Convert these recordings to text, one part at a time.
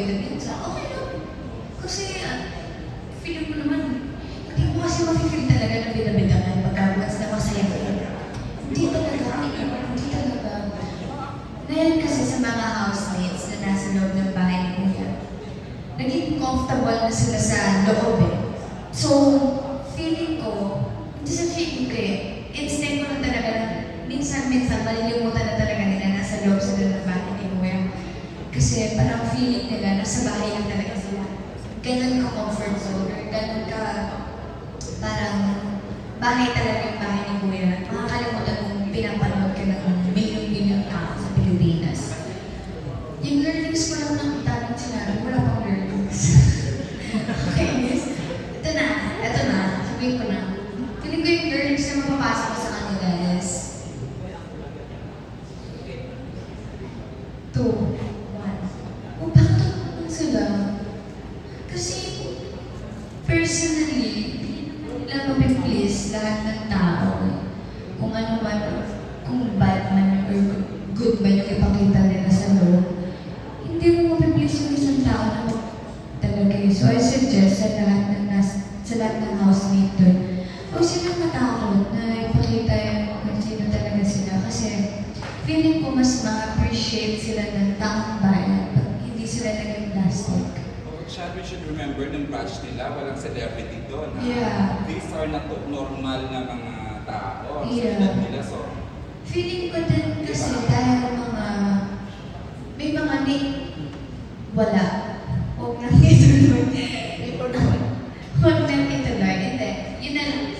bida-bida, okay lang. Kasi, feeling ko naman, hindi mo kasi mafe-feel talaga na bida-bidahan pagkakas na masaya ka. Hindi talaga. Ngayon kasi sa mga housemates na nasa loob ng bahay ni Kuya, naging comfortable na sila sa loob eh. So, feeling ko, hindi sa feeling ko eh, instinct ko na talaga na minsan-minsan malilimutan na talaga nila nasa loob sila ng bahay ni Kuya. Kasi parang feeling nila nasa bahay lang talaga sila. Ganun ka comfort zone, or ganun ka parang bahay talaga yung bahay ni Kuya. Makakalimutan mong pinapanood ka ng milyon-milyon tao sa Pilipinas. Yung learnings ko lang ng daming sinabi, wala pang learnings. Okay, yes. Ito na, sabihin ko na. Feeling ko yung learnings na mapapasok ko sa kanila is 2, 1. Kung bakit ako sila? Kasi, personally, nila mapiplease lahat ng tao. Kung ano man, kung bad man or good man yung ipakita nila sa loob, hindi mo mapiplease yung isang tao na talaga yun. So I suggest sa lahat ng housemate doon, huwag silang matakot na ipakita yung kung sino talaga sila. Kasi feeling ko mas ma-appreciate sila ng taong bayan pag hindi sila naging plastic. We should remember ng batch nila, walang celebrity doon. Yeah. These are not normal na mga tao. Yeah. So, nila, so, feeling ko din kasi dahil may mga wala. Huwag nang ituloy. Huwag nang ituloy. Hindi. Yun na lang.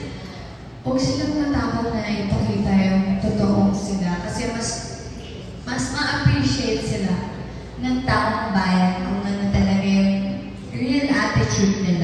Huwag silang natakot na ipakita yung totoong sila. Kasi mas ma-appreciate sila ng taong bayan kung ano talaga yung real attitude nila.